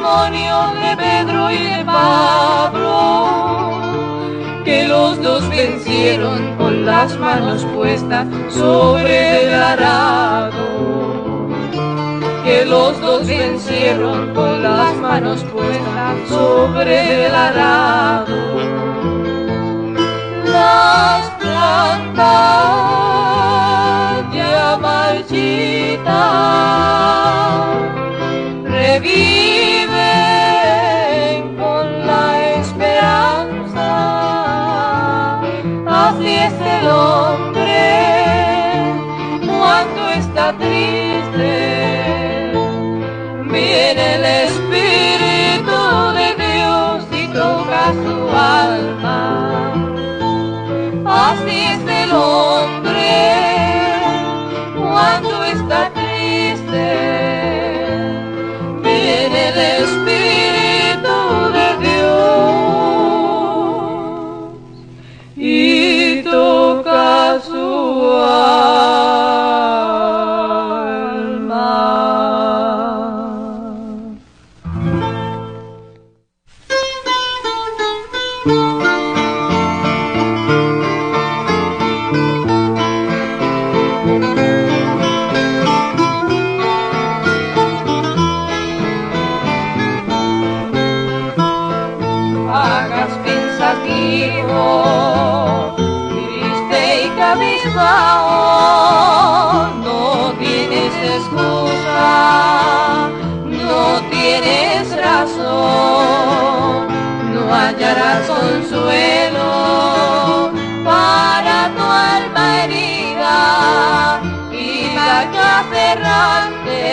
testimonio de Pedro y de Pablo, que los dos vencieron con las manos puestas sobre el arado, que los dos vencieron con las manos puestas sobre el arado. Las plantas ya marchitas reviven con la esperanza. Así es el hombre cuando está triste. Viene el Espíritu de Dios y toca su alma. Así es el hombre cuando está triste. Viene el Espíritu de Dios y toca su alma. Vagas pensativo, triste y cabizbajo, no tienes excusa, no tienes razón, no hallarás consuelo para tu alma herida, vida errante,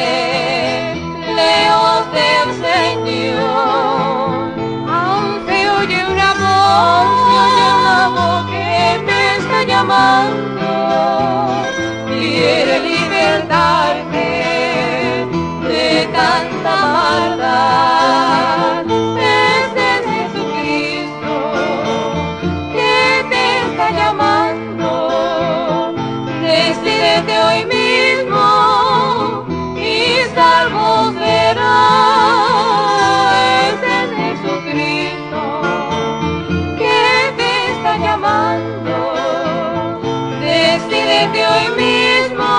lejos del Señor. Se oye una voz que te está llamando, quiere libertarte de tanta maldad. Este es Jesucristo que te está llamando, decídete hoy mismo y salvo serás. Este es Jesucristo que te está llamando, decídete hoy mismo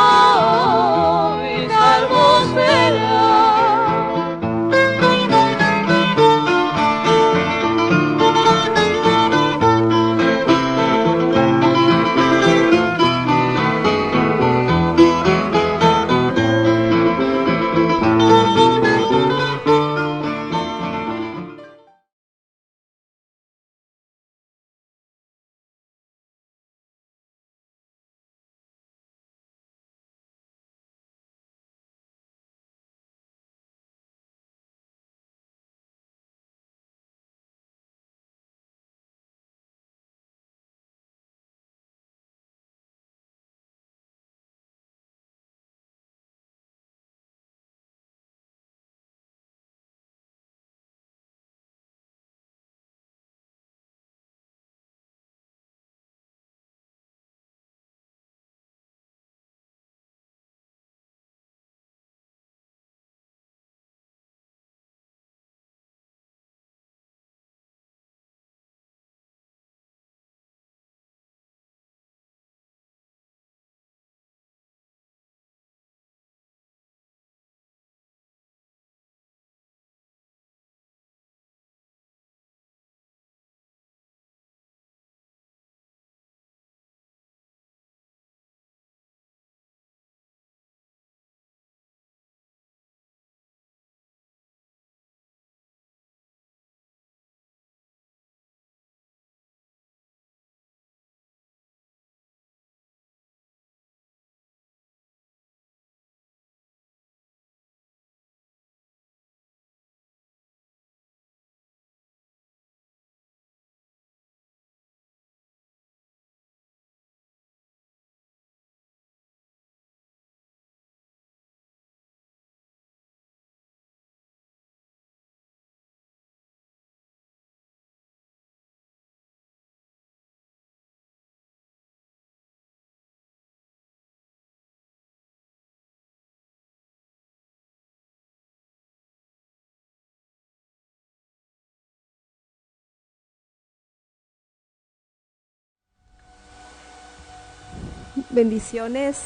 Bendiciones,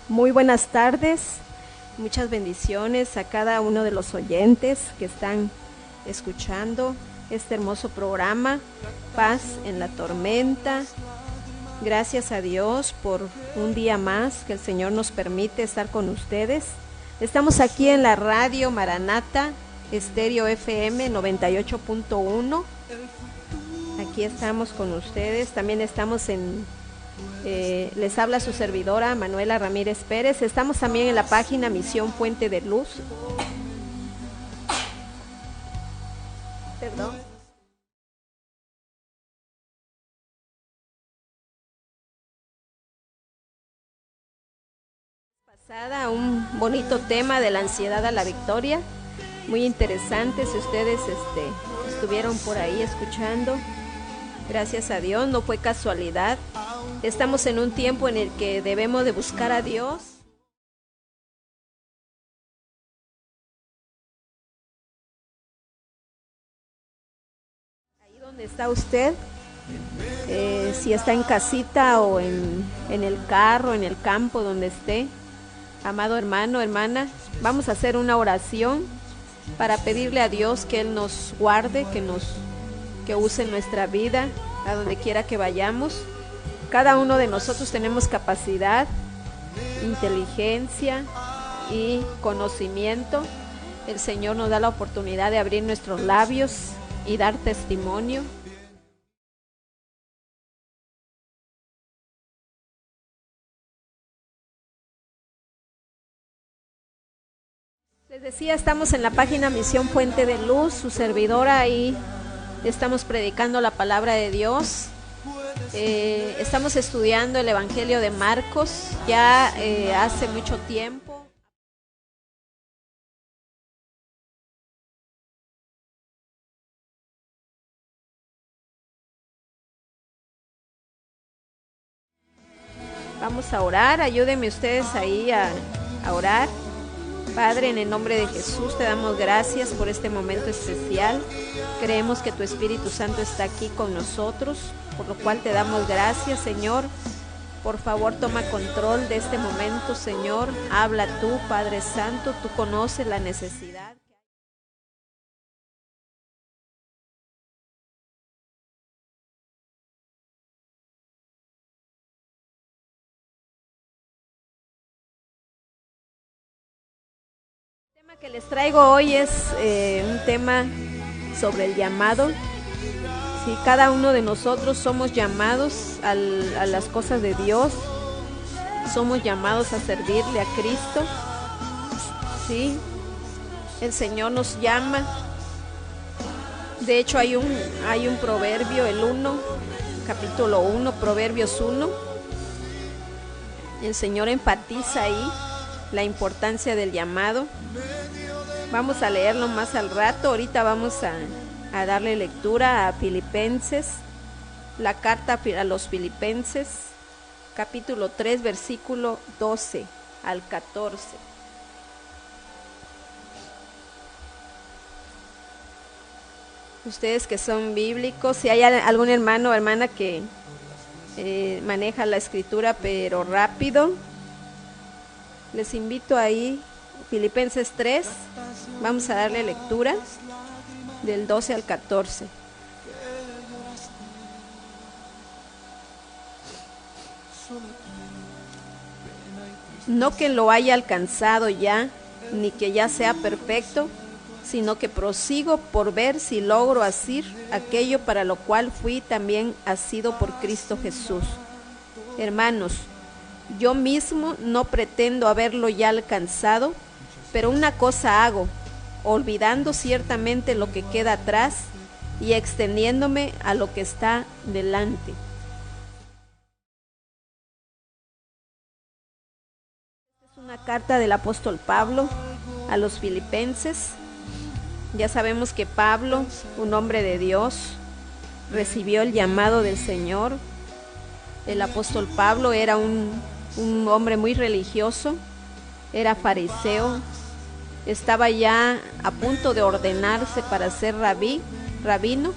muy buenas tardes, muchas bendiciones a cada uno de los oyentes que están escuchando este hermoso programa, Paz en la Tormenta. Gracias a Dios por un día más que el Señor nos permite estar con ustedes. Estamos aquí en la radio Maranata, Estéreo FM 98.1. Aquí estamos con ustedes, también estamos les habla su servidora Manuela Ramírez Pérez. Estamos también en la página Misión Puente de Luz. Perdón. Pasada un bonito tema de la ansiedad a la victoria, muy interesante. Si ustedes estuvieron por ahí escuchando, gracias a Dios, no fue casualidad. Estamos en un tiempo en el que debemos de buscar a Dios. Ahí donde está usted, si está en casita o en el carro, en el campo, donde esté, amado hermano, hermana, vamos a hacer una oración para pedirle a Dios que Él nos guarde, que use nuestra vida a donde quiera que vayamos. Cada uno de nosotros tenemos capacidad, inteligencia y conocimiento. El Señor nos da la oportunidad de abrir nuestros labios y dar testimonio. Les decía, estamos en la página Misión Puente de Luz, su servidora, ahí estamos predicando la palabra de Dios. Estamos estudiando el Evangelio de Marcos ya hace mucho tiempo. Vamos a orar, ayúdenme ustedes ahí a orar. Padre, en el nombre de Jesús te damos gracias por este momento especial. Creemos que tu Espíritu Santo está aquí con nosotros, por lo cual te damos gracias, Señor. Por favor, toma control de este momento, Señor. Habla tú, Padre Santo, tú conoces la necesidad. El tema que les traigo hoy es un tema sobre el llamado. Sí, cada uno de nosotros somos llamados a las cosas de Dios, somos llamados a servirle a Cristo. Sí, el Señor nos llama. De hecho, hay un proverbio, el 1, capítulo 1, Proverbios 1. El Señor enfatiza ahí la importancia del llamado. Vamos a leerlo más al rato. Ahorita vamos a darle lectura a Filipenses, la carta a los Filipenses, capítulo 3, versículo 12 al 14. Ustedes que son bíblicos, si hay algún hermano o hermana que maneja la escritura pero rápido, les invito ahí, Filipenses 3, vamos a darle lectura del 12 al 14. No que lo haya alcanzado ya, ni que ya sea perfecto, sino que prosigo por ver si logro hacer aquello para lo cual fui también asido por Cristo Jesús. Hermanos, yo mismo no pretendo haberlo ya alcanzado, pero una cosa hago, olvidando ciertamente lo que queda atrás y extendiéndome a lo que está delante. Esta es una carta del apóstol Pablo a los Filipenses. Ya sabemos que Pablo, un hombre de Dios, recibió el llamado del Señor. El apóstol Pablo era un hombre muy religioso, era fariseo, estaba ya a punto de ordenarse para ser rabino.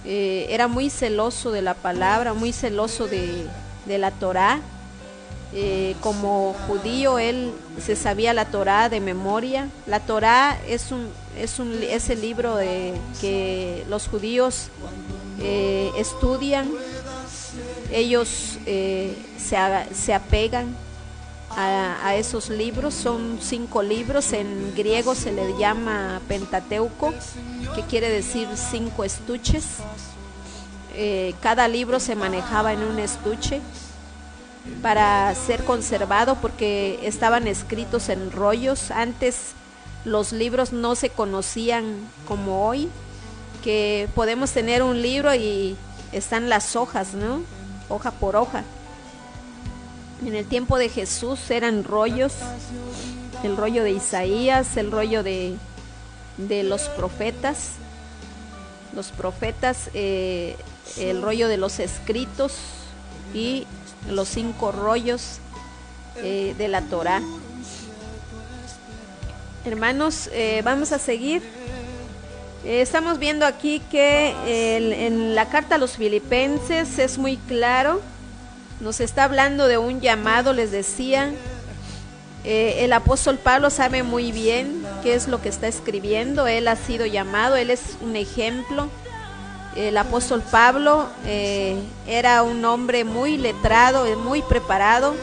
Era muy celoso de la palabra, muy celoso de de la Torá. Como judío él se sabía la Torá de memoria. La Torá es el libro que los judíos estudian. Ellos se apegan a esos libros. Son 5 libros. En griego se le llama Pentateuco, que quiere decir 5 estuches. Cada libro se manejaba en un estuche para ser conservado, porque estaban escritos en rollos. Antes los libros no se conocían como hoy, que podemos tener un libro y están las hojas, ¿no? Hoja por hoja. En el tiempo de Jesús eran rollos, el rollo de Isaías, el rollo de los profetas, el rollo de los escritos y los 5 rollos de la Torá. Hermanos, vamos a seguir. Estamos viendo aquí que en la carta a los Filipenses es muy claro. Nos está hablando de un llamado, les decía. El apóstol Pablo sabe muy bien qué es lo que está escribiendo. Él ha sido llamado, él es un ejemplo. El apóstol Pablo era un hombre muy letrado, muy preparado.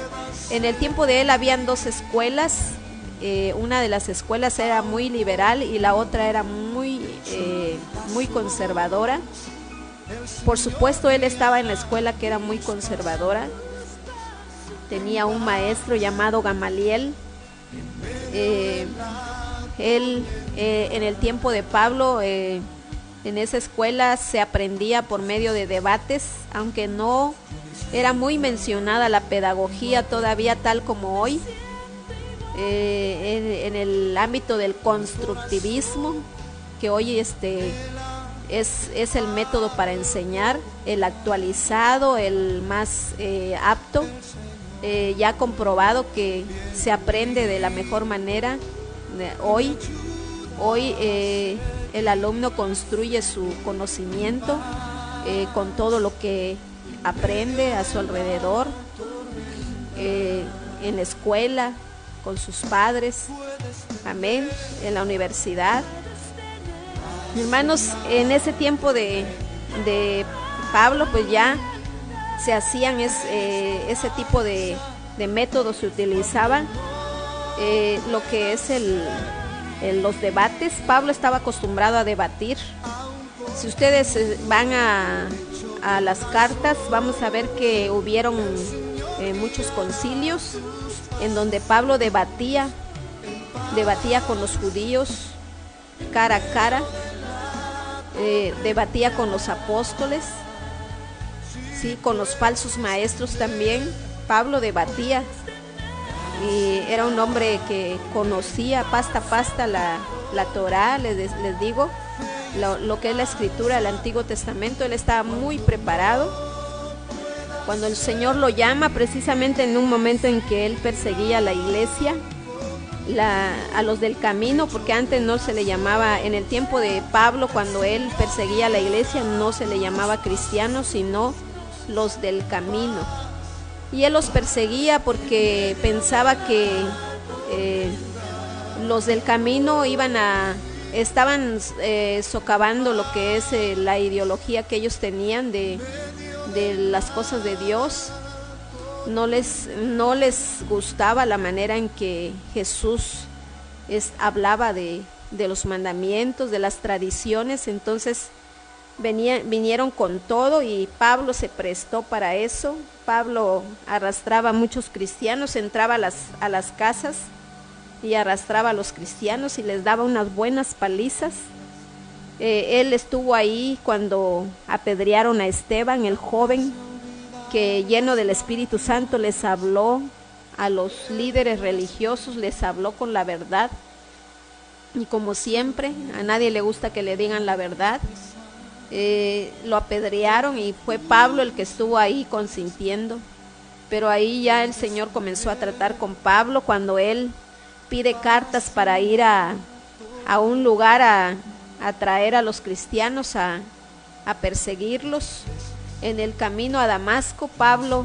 En el tiempo de él habían 2 escuelas. Una de las escuelas era muy liberal y la otra era muy conservadora. Por supuesto, él estaba en la escuela que era muy conservadora. Tenía un maestro llamado Gamaliel. Él, en el tiempo de Pablo, en esa escuela se aprendía por medio de debates, aunque no era muy mencionada la pedagogía todavía tal como hoy. En el ámbito del constructivismo, que hoy es el método para enseñar, el actualizado, el más apto, ya comprobado que se aprende de la mejor manera. Hoy el alumno construye su conocimiento con todo lo que aprende a su alrededor, en la escuela, con sus padres, amén, en la universidad. Hermanos, en ese tiempo de Pablo, pues ya se hacían ese tipo de métodos, se utilizaban lo que es los debates. Pablo estaba acostumbrado a debatir. Si ustedes van a las cartas, vamos a ver que hubieron muchos concilios en donde Pablo debatía con los judíos cara a cara, debatía con los apóstoles, sí, con los falsos maestros también. Pablo debatía y era un hombre que conocía pasta a pasta la Torá, les digo, lo que es la escritura del Antiguo Testamento. Él estaba muy preparado. Cuando el Señor lo llama, precisamente en un momento en que él perseguía a la iglesia, a los del camino, porque antes no se le llamaba, en el tiempo de Pablo, cuando él perseguía a la iglesia, no se le llamaba cristianos, sino los del camino. Y él los perseguía porque pensaba que los del camino estaban socavando lo que es la ideología que ellos tenían de las cosas de Dios. No les gustaba la manera en que Jesús hablaba de los mandamientos, de las tradiciones. Entonces vinieron con todo y Pablo se prestó para eso. Pablo arrastraba a muchos cristianos, entraba a las casas y arrastraba a los cristianos y les daba unas buenas palizas. Él estuvo ahí cuando apedrearon a Esteban, el joven, que lleno del Espíritu Santo les habló a los líderes religiosos, les habló con la verdad. Y como siempre, a nadie le gusta que le digan la verdad. Lo apedrearon y fue Pablo el que estuvo ahí consintiendo. Pero ahí ya el Señor comenzó a tratar con Pablo cuando él pide cartas para ir a un lugar a traer a los cristianos, a perseguirlos. En el camino a Damasco, Pablo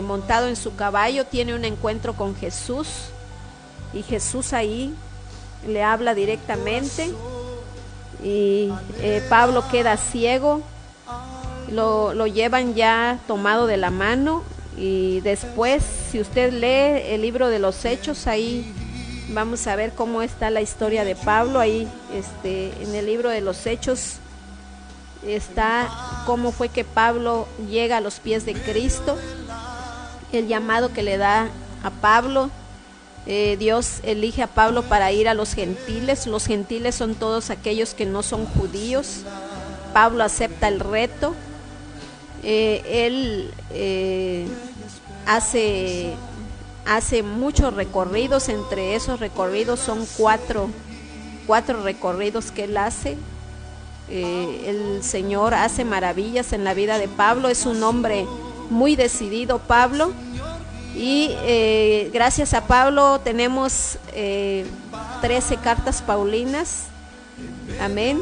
montado en su caballo, tiene un encuentro con Jesús, y Jesús ahí le habla directamente, y Pablo queda ciego, lo llevan ya tomado de la mano, y después, si usted lee el libro de los Hechos, ahí vamos a ver cómo está la historia de Pablo. Ahí en el libro de los Hechos está cómo fue que Pablo llega a los pies de Cristo, el llamado que le da a Pablo. Dios elige a Pablo para ir a los gentiles. Los gentiles son todos aquellos que no son judíos. Pablo acepta el reto. Él hace muchos recorridos. Entre esos recorridos son cuatro recorridos que él hace. El Señor hace maravillas en la vida de Pablo. Es un hombre muy decidido, Pablo, y gracias a Pablo tenemos 13 cartas paulinas. Amén.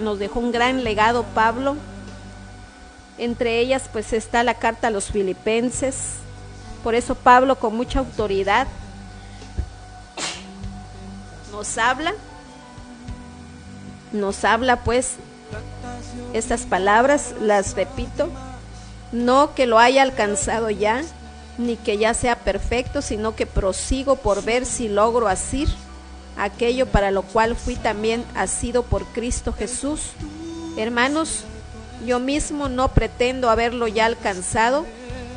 Nos dejó un gran legado Pablo. Entre ellas pues está la carta a los filipenses. Por eso Pablo, con mucha autoridad, nos habla pues estas palabras. Las repito: no que lo haya alcanzado ya, ni que ya sea perfecto, sino que prosigo por ver si logro asir aquello para lo cual fui también asido por Cristo Jesús. Hermanos, yo mismo no pretendo haberlo ya alcanzado,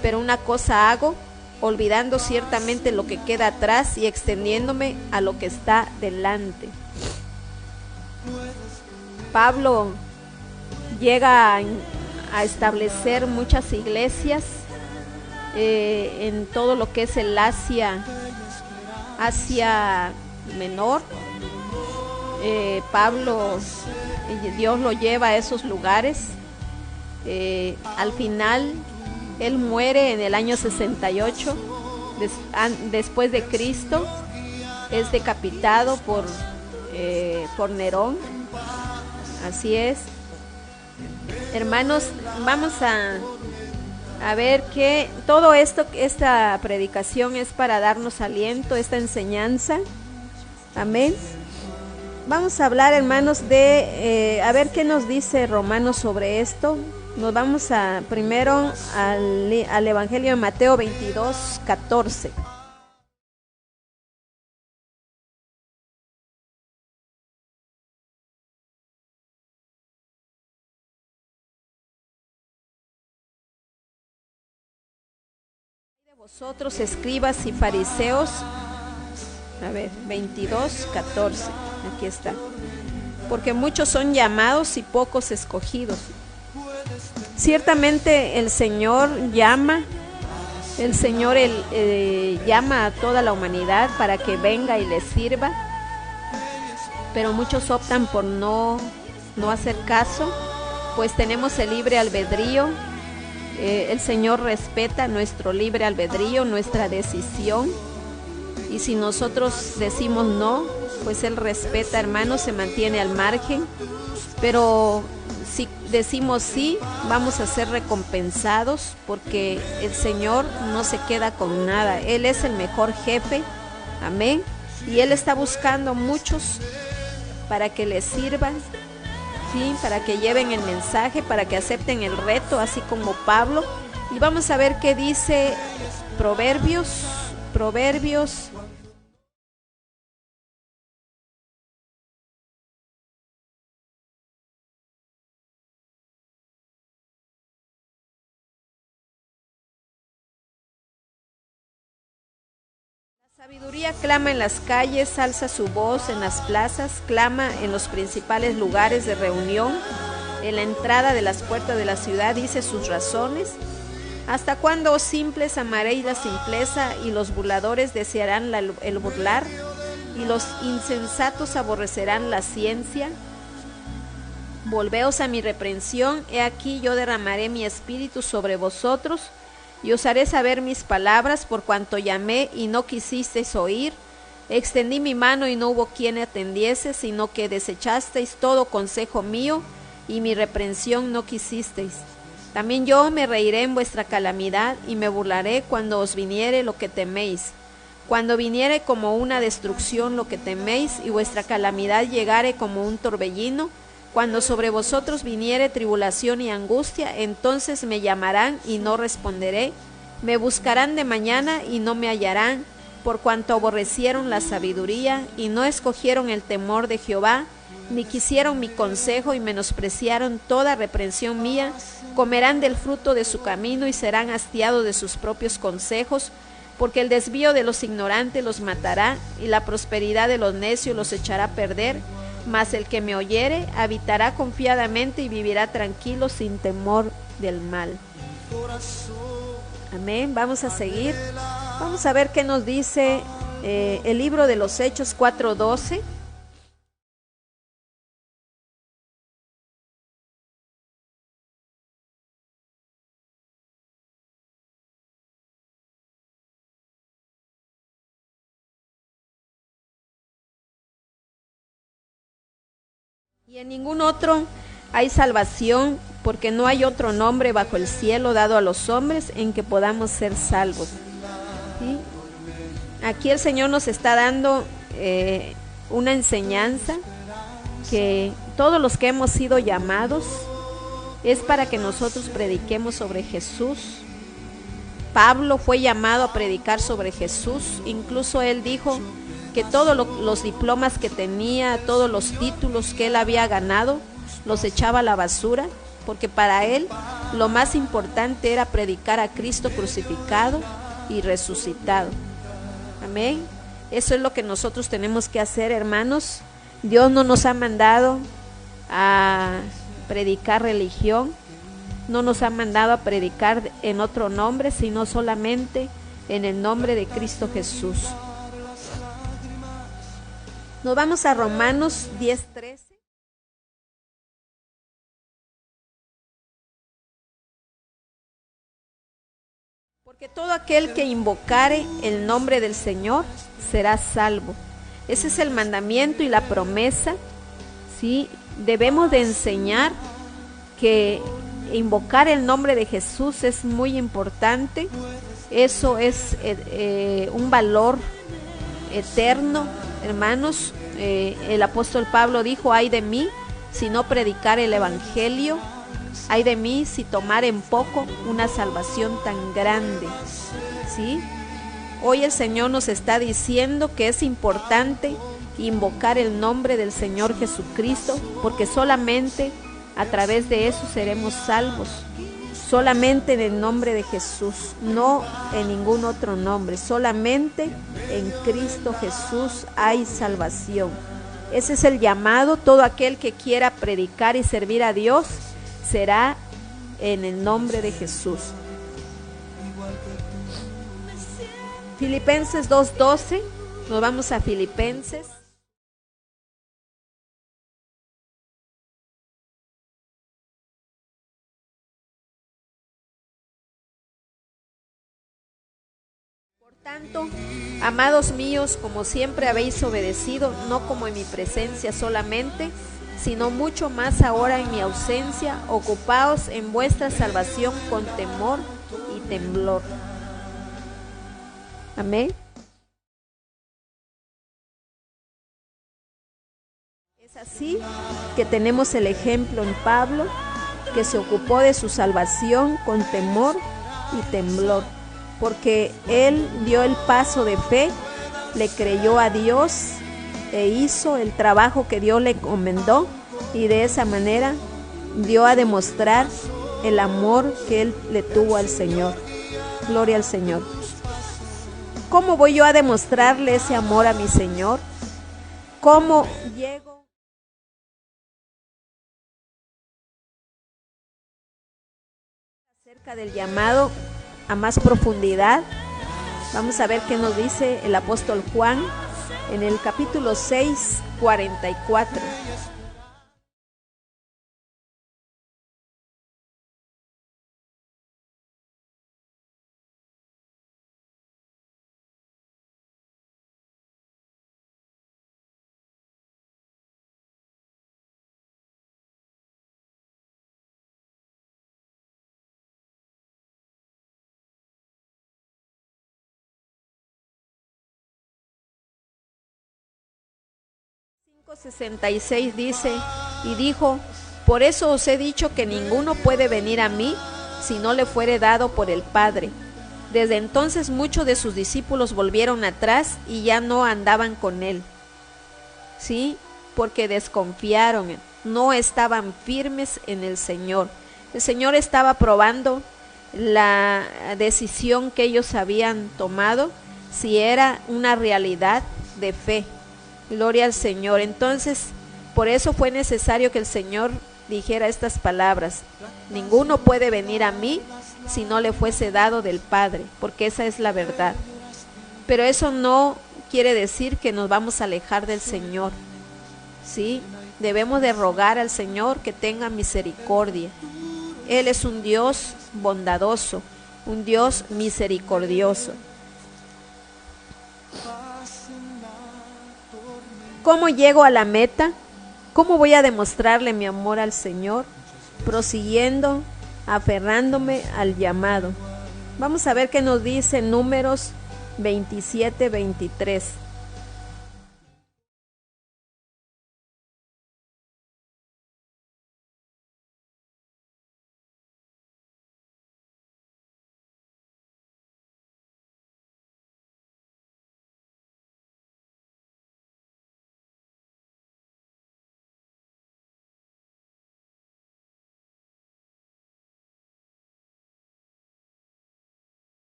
pero una cosa hago, olvidando ciertamente lo que queda atrás y extendiéndome a lo que está delante. Pablo llega a establecer muchas iglesias en todo lo que es el Asia Menor. Pablo, Dios lo lleva a esos lugares. Al final él muere en el año 68 después de Cristo. Es decapitado por Nerón. Así es. Hermanos, vamos a ver que todo esto, esta predicación es para darnos aliento, esta enseñanza. Amén. Vamos a hablar, hermanos, a ver qué nos dice Romanos sobre esto. Nos vamos primero al Evangelio de Mateo 22:14. Vosotros, escribas y fariseos, 22:14, aquí está. Porque muchos son llamados y pocos escogidos. Ciertamente el Señor llama a toda la humanidad para que venga y le sirva, pero muchos optan por no hacer caso, pues tenemos el libre albedrío. El Señor respeta nuestro libre albedrío, nuestra decisión, y si nosotros decimos no, pues Él respeta, hermanos, se mantiene al margen. Pero si decimos sí, vamos a ser recompensados, porque el Señor no se queda con nada. Él es el mejor jefe, amén, y Él está buscando muchos para que le sirvan, ¿sí? Para que lleven el mensaje, para que acepten el reto, así como Pablo. Y vamos a ver qué dice Proverbios. La sabiduría clama en las calles, alza su voz en las plazas, clama en los principales lugares de reunión, en la entrada de las puertas de la ciudad, dice sus razones. ¿Hasta cuándo, oh simples, amaréis la simpleza, y los burladores desearán el burlar, y los insensatos aborrecerán la ciencia? Volveos a mi reprensión, he aquí yo derramaré mi espíritu sobre vosotros, y os haré saber mis palabras, por cuanto llamé y no quisisteis oír, extendí mi mano y no hubo quien atendiese, sino que desechasteis todo consejo mío, y mi reprensión no quisisteis. También yo me reiré en vuestra calamidad y me burlaré cuando os viniere lo que teméis. Cuando viniere como una destrucción lo que teméis y vuestra calamidad llegare como un torbellino, cuando sobre vosotros viniere tribulación y angustia, entonces me llamarán y no responderé. Me buscarán de mañana y no me hallarán, por cuanto aborrecieron la sabiduría y no escogieron el temor de Jehová, ni quisieron mi consejo y menospreciaron toda reprensión mía, comerán del fruto de su camino y serán hastiados de sus propios consejos, porque el desvío de los ignorantes los matará y la prosperidad de los necios los echará a perder, mas el que me oyere habitará confiadamente y vivirá tranquilo sin temor del mal. Amén. Vamos a seguir. Vamos a ver qué nos dice el libro de los Hechos 4:12. Y en ningún otro hay salvación, porque no hay otro nombre bajo el cielo dado a los hombres en que podamos ser salvos. ¿Sí? Aquí el Señor nos está dando una enseñanza que todos los que hemos sido llamados es para que nosotros prediquemos sobre Jesús. Pablo fue llamado a predicar sobre Jesús, incluso él dijo que todos los diplomas que tenía, todos los títulos que él había ganado, los echaba a la basura, porque para él lo más importante era predicar a Cristo crucificado y resucitado. Amén. Eso es lo que nosotros tenemos que hacer, hermanos. Dios no nos ha mandado a predicar religión, no nos ha mandado a predicar en otro nombre, sino solamente en el nombre de Cristo Jesús. Nos vamos a Romanos 10:13. Porque todo aquel que invocare el nombre del Señor será salvo. Ese es el mandamiento y la promesa, ¿sí? Debemos de enseñar que invocar el nombre de Jesús es muy importante. Eso es un valor eterno, hermanos. El apóstol Pablo dijo: ay de mí si no predicar el evangelio, ay de mí si tomar en poco una salvación tan grande. ¿Sí? Hoy el Señor nos está diciendo que es importante invocar el nombre del Señor Jesucristo, porque solamente a través de eso seremos salvos. Solamente en el nombre de Jesús, no en ningún otro nombre. Solamente en Cristo Jesús hay salvación. Ese es el llamado. Todo aquel que quiera predicar y servir a Dios será en el nombre de Jesús. Filipenses 2:12. Nos vamos a Filipenses. Tanto, amados míos, como siempre habéis obedecido, no como en mi presencia solamente, sino mucho más ahora en mi ausencia, ocupaos en vuestra salvación con temor y temblor. Amén. Es así que tenemos el ejemplo en Pablo, que se ocupó de su salvación con temor y temblor, porque él dio el paso de fe, le creyó a Dios e hizo el trabajo que Dios le encomendó, y de esa manera dio a demostrar el amor que él le tuvo al Señor. Gloria al Señor. ¿Cómo voy yo a demostrarle ese amor a mi Señor? ¿Cómo llego acerca del llamado a más profundidad? Vamos a ver qué nos dice el apóstol Juan en el capítulo 6, 44. 66 dice, y dijo, por eso os he dicho que ninguno puede venir a mí si no le fuere dado por el Padre. Desde entonces muchos de sus discípulos volvieron atrás y ya no andaban con él. ¿Sí? Porque desconfiaron, no estaban firmes en el Señor. El Señor estaba probando la decisión que ellos habían tomado, si era una realidad de fe. Gloria al Señor. Entonces, por eso fue necesario que el Señor dijera estas palabras: ninguno puede venir a mí si no le fuese dado del Padre, porque esa es la verdad. Pero eso no quiere decir que nos vamos a alejar del Señor. ¿Sí? Debemos de rogar al Señor que tenga misericordia. Él es un Dios bondadoso, un Dios misericordioso. ¿Cómo llego a la meta? ¿Cómo voy a demostrarle mi amor al Señor? Prosiguiendo, aferrándome al llamado. Vamos a ver qué nos dice Números 27-23.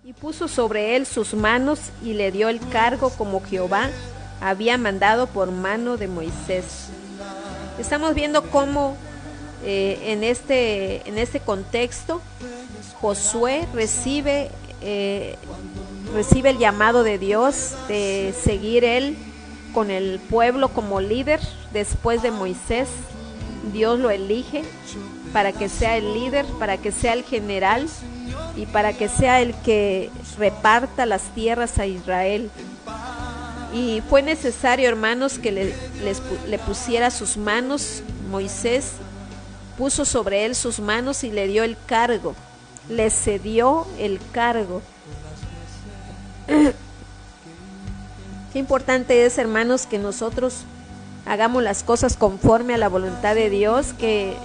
Y puso sobre él sus manos y le dio el cargo como Jehová había mandado por mano de Moisés. Estamos viendo cómo en este contexto Josué recibe el llamado de Dios de seguir él con el pueblo como líder. Después de Moisés, Dios lo elige para que sea el líder, para que sea el general y para que sea el que reparta las tierras a Israel. Y fue necesario, hermanos, que le pusiera sus manos. Moisés puso sobre él sus manos y le dio el cargo, le cedió el cargo. Qué importante es, hermanos, que nosotros hagamos las cosas conforme a la voluntad de Dios, que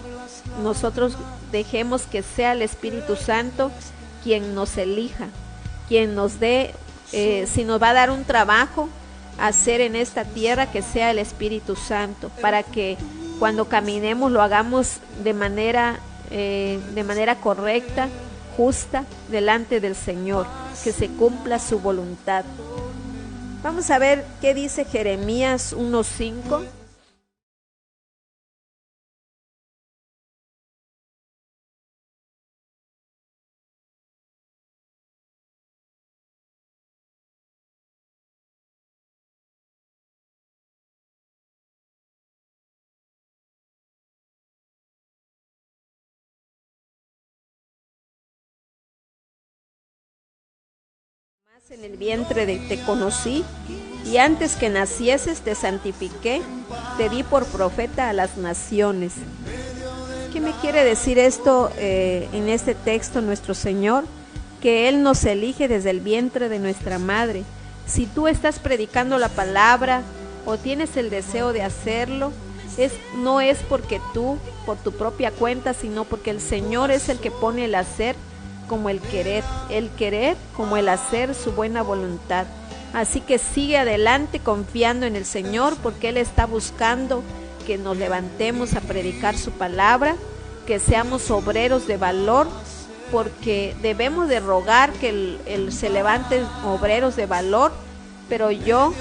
nosotros dejemos que sea el Espíritu Santo quien nos elija, quien nos dé, si nos va a dar un trabajo a hacer en esta tierra, que sea el Espíritu Santo, para que cuando caminemos lo hagamos de manera correcta, justa, delante del Señor, que se cumpla su voluntad. Vamos a ver qué dice Jeremías 1:5. En el vientre te conocí, y antes que nacieses te santifiqué, te di por profeta a las naciones. ¿Qué me quiere decir esto en este texto nuestro Señor? Que Él nos elige desde el vientre de nuestra madre. Si tú estás predicando la palabra o tienes el deseo de hacerlo, no es porque tú, por tu propia cuenta, sino porque el Señor es el que pone el hacer como el querer como el hacer, su buena voluntad. Así que sigue adelante confiando en el Señor, porque Él está buscando que nos levantemos a predicar su palabra, que seamos obreros de valor, porque debemos de rogar que se levanten obreros de valor, pero yo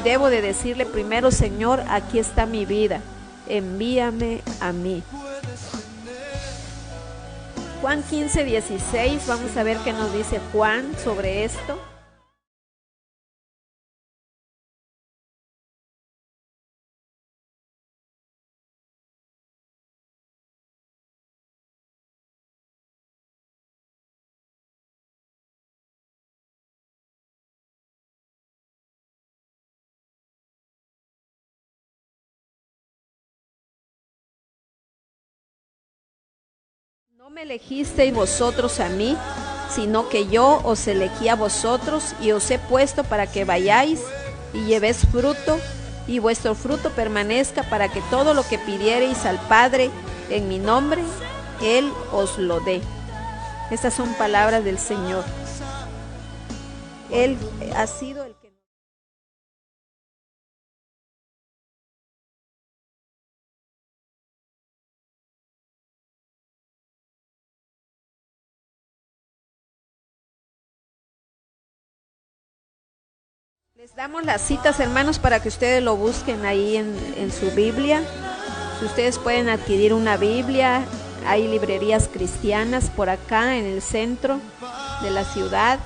debo de decirle primero: Señor, aquí está mi vida, envíame a mí. Juan 15:16, vamos a ver qué nos dice Juan sobre esto. No me elegisteis vosotros a mí, sino que yo os elegí a vosotros y os he puesto para que vayáis y llevéis fruto y vuestro fruto permanezca, para que todo lo que pidiereis al Padre en mi nombre, Él os lo dé. Estas son palabras del Señor. Él ha sido el que... Les damos las citas, hermanos, para que ustedes lo busquen ahí en su Biblia. Si ustedes pueden adquirir una Biblia, hay librerías cristianas por acá en el centro de la ciudad.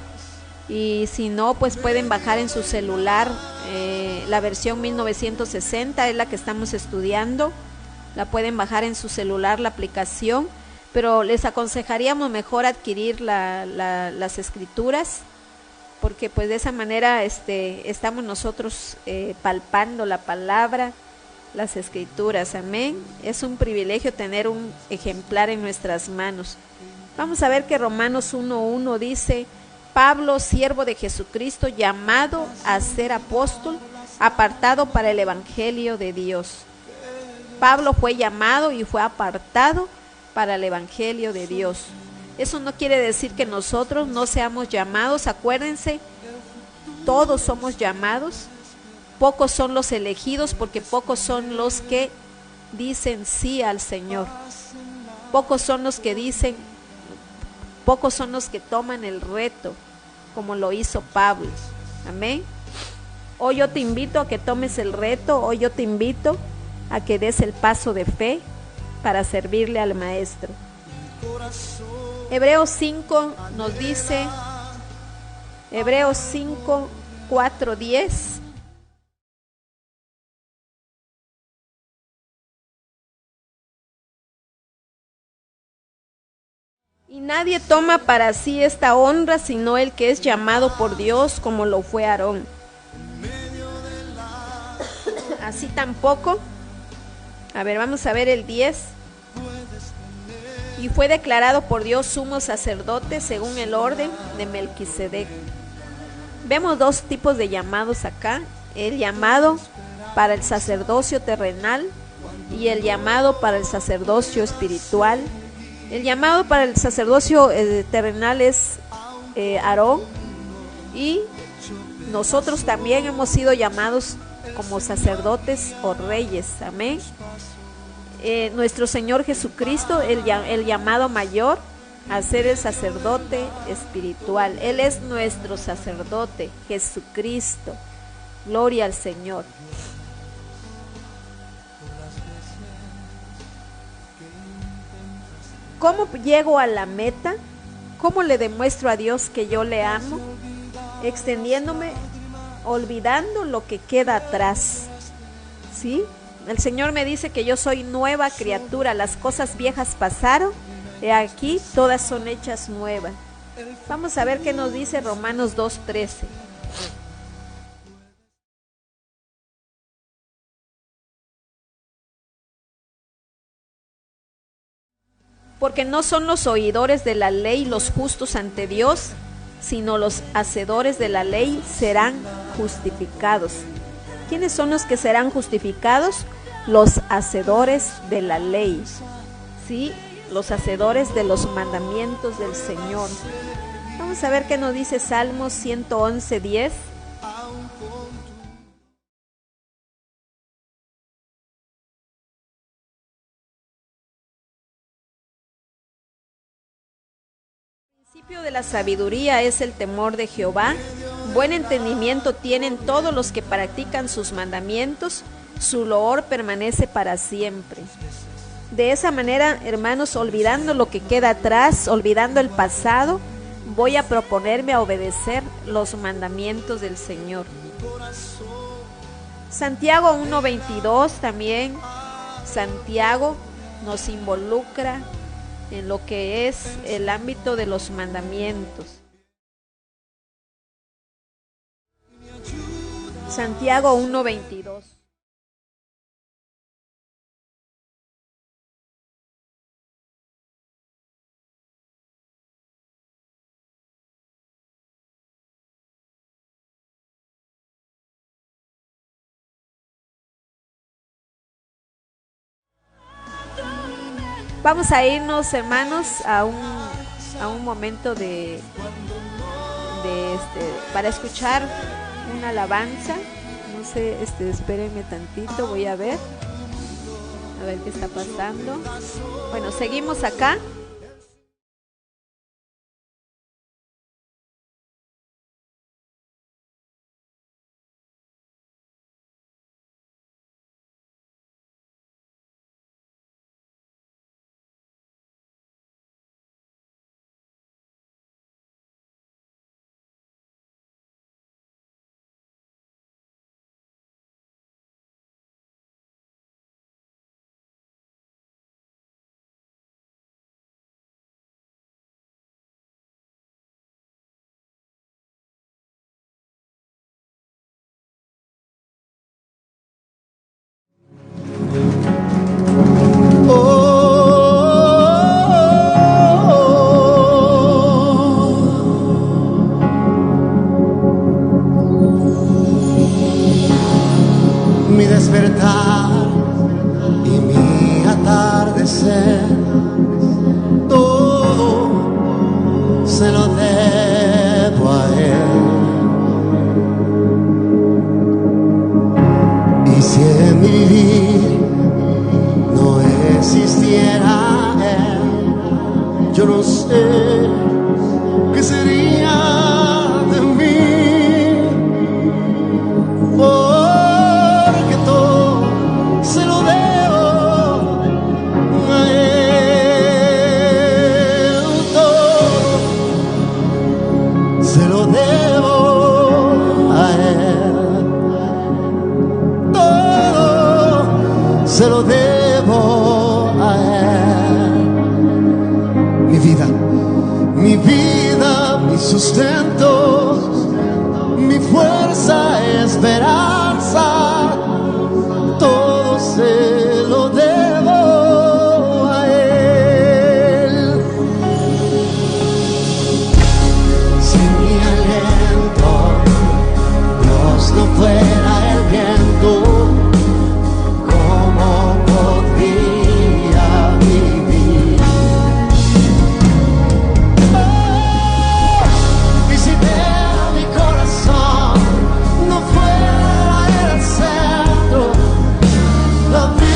Y si no, pues pueden bajar en su celular la versión 1960, es la que estamos estudiando. La pueden bajar en su celular, la aplicación. Pero les aconsejaríamos mejor adquirir las escrituras, porque pues de esa manera estamos nosotros palpando la palabra, las escrituras, amén. Es un privilegio tener un ejemplar en nuestras manos. Vamos a ver que Romanos 1:1 dice: Pablo, siervo de Jesucristo, llamado a ser apóstol, apartado para el evangelio de Dios. Pablo fue llamado y fue apartado para el evangelio de Dios. Eso no quiere decir que nosotros no seamos llamados. Acuérdense, todos somos llamados. Pocos son los elegidos, porque pocos son los que dicen sí al Señor. Pocos son los que dicen, pocos son los que toman el reto, como lo hizo Pablo. Amén. Hoy yo te invito a que tomes el reto. Hoy yo te invito a que des el paso de fe para servirle al Maestro. Hebreos 5 nos dice, Hebreos 5, 4, 10. Y nadie toma para sí esta honra, sino el que es llamado por Dios, como lo fue Aarón. Así tampoco. A ver, vamos a ver el 10. Y fue declarado por Dios sumo sacerdote según el orden de Melquisedec. Vemos dos tipos de llamados acá: el llamado para el sacerdocio terrenal y el llamado para el sacerdocio espiritual. El llamado para el sacerdocio terrenal es Aarón, y nosotros también hemos sido llamados como sacerdotes o reyes, amén. Nuestro Señor Jesucristo, el llamado mayor a ser el sacerdote espiritual. Él es nuestro sacerdote, Jesucristo. Gloria al Señor. ¿Cómo llego a la meta? ¿Cómo le demuestro a Dios que yo le amo? Extendiéndome, olvidando lo que queda atrás. ¿Sí? El Señor me dice que yo soy nueva criatura. Las cosas viejas pasaron, he aquí todas son hechas nuevas. Vamos a ver qué nos dice Romanos 2:13. Porque no son los oidores de la ley los justos ante Dios, sino los hacedores de la ley serán justificados. ¿Quiénes son los que serán justificados? Los hacedores de la ley, ¿sí? Los hacedores de los mandamientos del Señor. Vamos a ver qué nos dice Salmos 111:10. El principio de la sabiduría es el temor de Jehová. Buen entendimiento tienen todos los que practican sus mandamientos. Su loor permanece para siempre. De esa manera, hermanos, olvidando lo que queda atrás, olvidando el pasado, voy a proponerme a obedecer los mandamientos del Señor. Santiago 1:22 también. Santiago nos involucra en lo que es el ámbito de los mandamientos. Santiago 1:22. Vamos a irnos, hermanos, a un momento para escuchar una alabanza. No sé, espérenme tantito, voy a ver qué está pasando. Bueno, seguimos acá. Mi despertar y mi atardecer, todo se lo debo a Él. Y si en mi vivir no existiera Él, yo no sé qué sería de mí. Porque todo se lo debo a Él, todo se lo debo a Él, todo se lo debo a Él. Mi vida, mi sustento, mi fuerza, esperanza, todo se lo debo a Él. Sin mi aliento, Dios no fuera el viento, ¿cómo podría vivir? Y si veo mi corazón no fuera el centro, la vida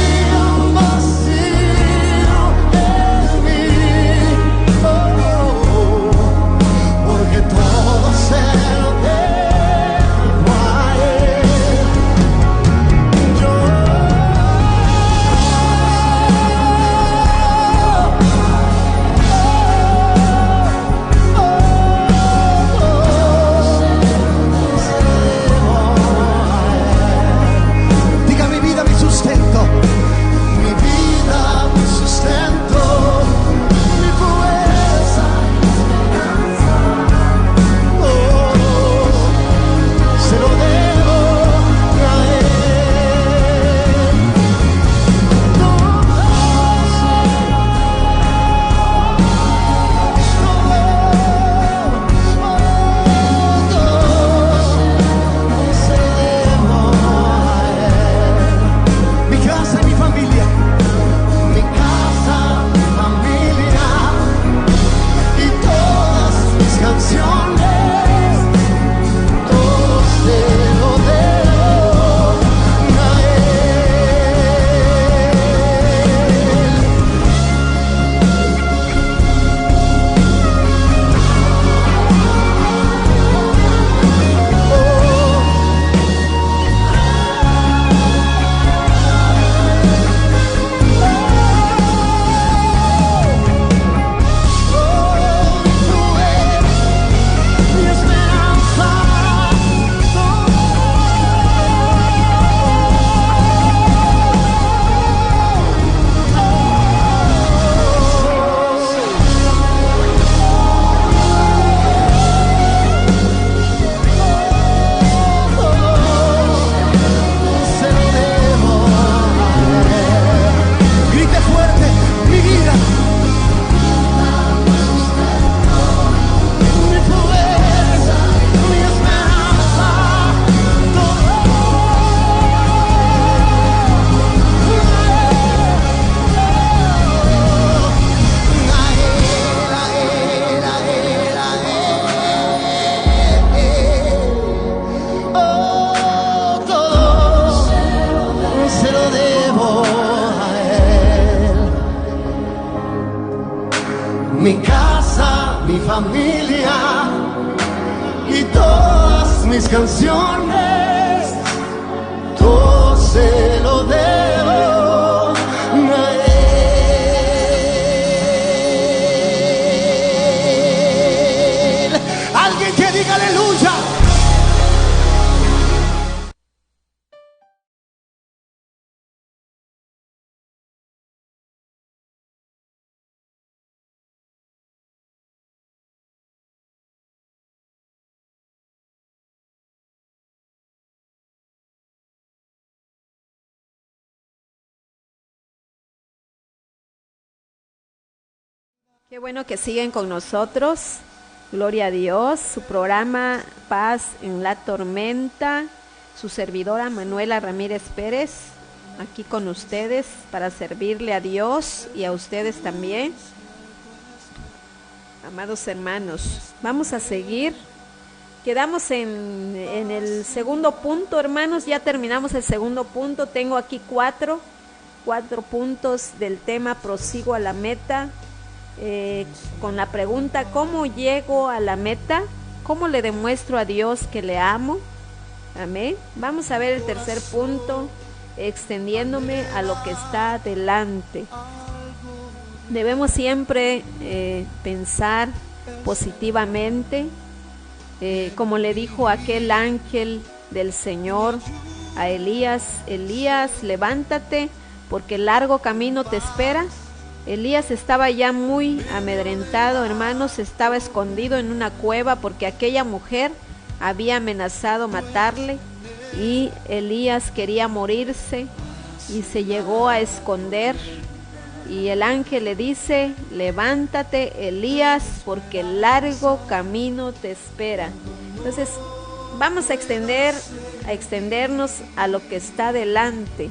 a Él. Mi casa, mi familia y todas mis canciones, todo se lo debo a Él. Alguien que diga aleluya. Qué bueno que siguen con nosotros. Gloria a Dios. Su programa Paz en la Tormenta. Su servidora Manuela Ramírez Pérez. Aquí con ustedes para servirle a Dios y a ustedes también. Amados hermanos, vamos a seguir. Quedamos en el segundo punto, hermanos. Ya terminamos el segundo punto. Tengo aquí cuatro puntos del tema Prosigo a la meta. Con la pregunta, ¿cómo llego a la meta? ¿Cómo le demuestro a Dios que le amo? Amén. Vamos a ver el tercer punto, extendiéndome a lo que está delante. Debemos siempre pensar positivamente, como le dijo aquel ángel del Señor a Elías: Elías, levántate, porque el largo camino te espera. Elías estaba ya muy amedrentado, hermanos, estaba escondido en una cueva porque aquella mujer había amenazado matarle y Elías quería morirse y se llegó a esconder. Y el ángel le dice: levántate, Elías, porque el largo camino te espera. Entonces, vamos a extendernos a lo que está delante.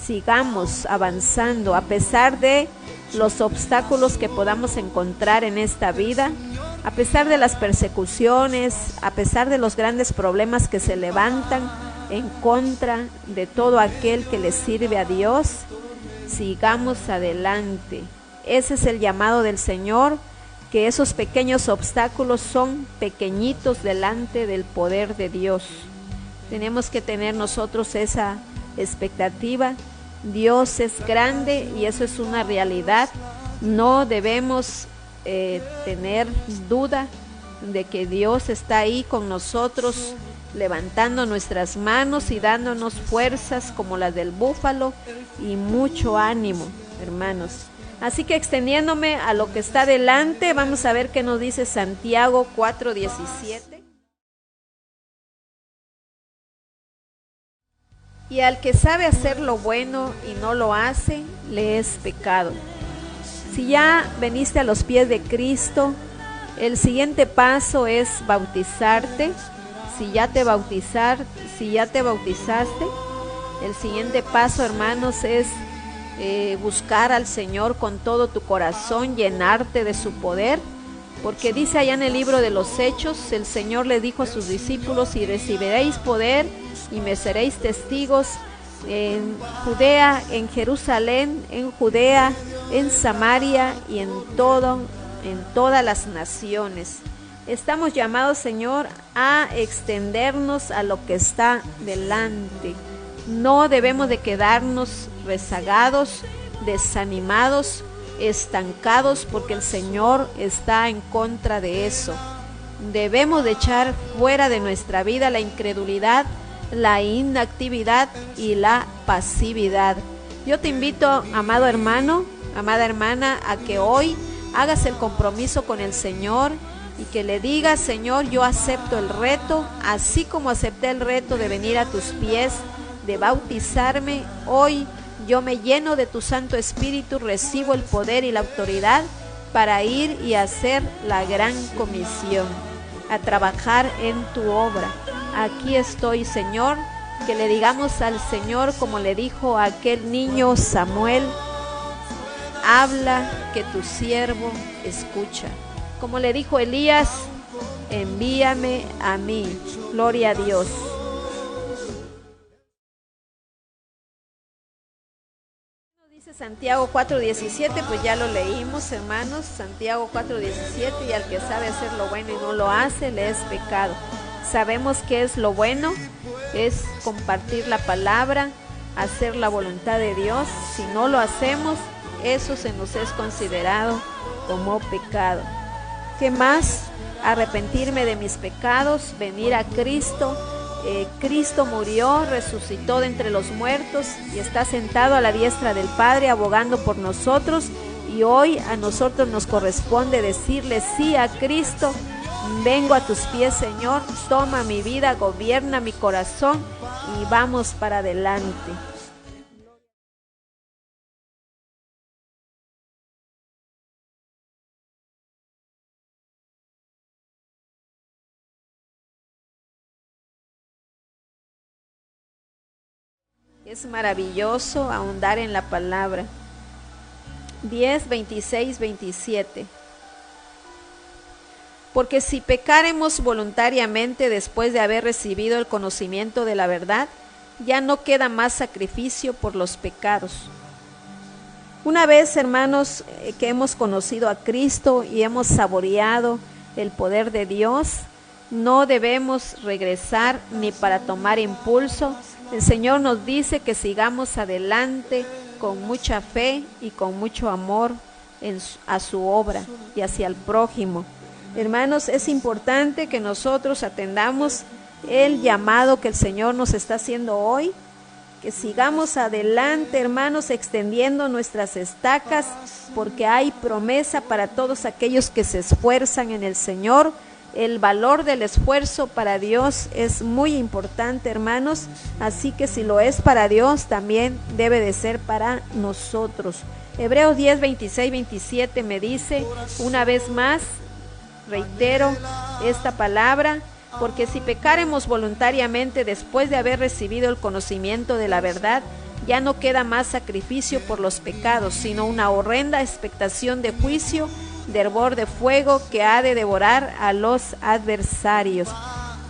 Sigamos avanzando a pesar de los obstáculos que podamos encontrar en esta vida, a pesar de las persecuciones, a pesar de los grandes problemas que se levantan en contra de todo aquel que le sirve a Dios. Sigamos adelante. Ese es el llamado del Señor, que esos pequeños obstáculos son pequeñitos delante del poder de Dios. Tenemos que tener nosotros esa expectativa. Dios es grande y eso es una realidad. No debemos tener duda de que Dios está ahí con nosotros, levantando nuestras manos y dándonos fuerzas como las del búfalo y mucho ánimo, hermanos. Así que extendiéndome a lo que está delante, vamos a ver qué nos dice Santiago 4:17. Y al que sabe hacer lo bueno y no lo hace, le es pecado. Si ya veniste a los pies de Cristo, el siguiente paso es bautizarte. Si ya te bautizaste, el siguiente paso, hermanos, es buscar al Señor con todo tu corazón, llenarte de su poder. Porque dice allá en el libro de los Hechos, el Señor le dijo a sus discípulos: y recibiréis poder y me seréis testigos en Judea, en Jerusalén, en Judea, en Samaria y en todas las naciones. Estamos llamados, Señor, a extendernos a lo que está delante. No debemos de quedarnos rezagados, desanimados, estancados, porque el Señor está en contra de eso. Debemos de echar fuera de nuestra vida la incredulidad, la inactividad y la pasividad. Yo te invito, amado hermano, amada hermana, a que hoy hagas el compromiso con el Señor y que le digas: Señor, yo acepto el reto, así como acepté el reto de venir a tus pies, de bautizarme. Hoy yo me lleno de tu Santo Espíritu, recibo el poder y la autoridad para ir y hacer la gran comisión, a trabajar en tu obra. Aquí estoy, Señor. Que le digamos al Señor como le dijo a aquel niño Samuel: habla, que tu siervo escucha. Como le dijo Elías: envíame a mí. Gloria a Dios. Dice Santiago 4:17, pues ya lo leímos, hermanos, Santiago 4:17, y al que sabe hacer lo bueno y no lo hace, le es pecado. Sabemos que es lo bueno, es compartir la palabra, hacer la voluntad de Dios. Si no lo hacemos, eso se nos es considerado como pecado. ¿Qué más? Arrepentirme de mis pecados, venir a Cristo. Cristo murió, resucitó de entre los muertos y está sentado a la diestra del Padre abogando por nosotros, y hoy a nosotros nos corresponde decirle sí a Cristo. Vengo a tus pies, Señor, toma mi vida, gobierna mi corazón y vamos para adelante. Es maravilloso ahondar en la palabra. 10, 26, 27. Porque si pecáremos voluntariamente después de haber recibido el conocimiento de la verdad, ya no queda más sacrificio por los pecados. Una vez, hermanos, que hemos conocido a Cristo y hemos saboreado el poder de Dios, no debemos regresar ni para tomar impulso. El Señor nos dice que sigamos adelante con mucha fe y con mucho amor a su obra y hacia el prójimo. Hermanos, es importante que nosotros atendamos el llamado que el Señor nos está haciendo hoy, que sigamos adelante, hermanos, extendiendo nuestras estacas, porque hay promesa para todos aquellos que se esfuerzan en el Señor. El valor del esfuerzo para Dios es muy importante, hermanos, así que si lo es para Dios, también debe de ser para nosotros. Hebreos 10, 26, 27 me dice, una vez más, reitero esta palabra, porque si pecáremos voluntariamente después de haber recibido el conocimiento de la verdad, ya no queda más sacrificio por los pecados, sino una horrenda expectación de juicio, de hervor de fuego que ha de devorar a los adversarios.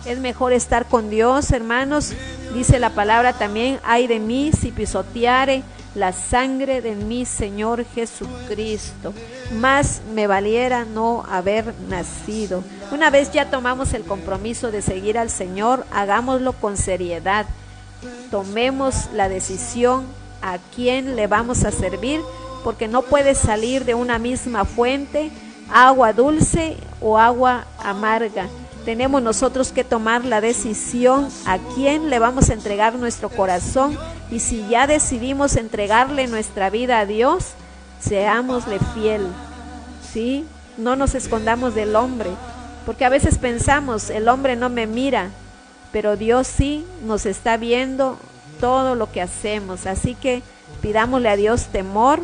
Es mejor estar con Dios, hermanos. Dice la palabra también, ay de mí si pisoteare la sangre de mi Señor Jesucristo. Más me valiera no haber nacido. Una vez ya tomamos el compromiso de seguir al Señor, hagámoslo con seriedad. Tomemos la decisión a quién le vamos a servir, porque no puede salir de una misma fuente agua dulce o agua amarga. Tenemos nosotros que tomar la decisión a quién le vamos a entregar nuestro corazón, y si ya decidimos entregarle nuestra vida a Dios, seámosle fiel, ¿sí? No nos escondamos del hombre, porque a veces pensamos, el hombre no me mira, pero Dios sí nos está viendo todo lo que hacemos, así que pidámosle a Dios temor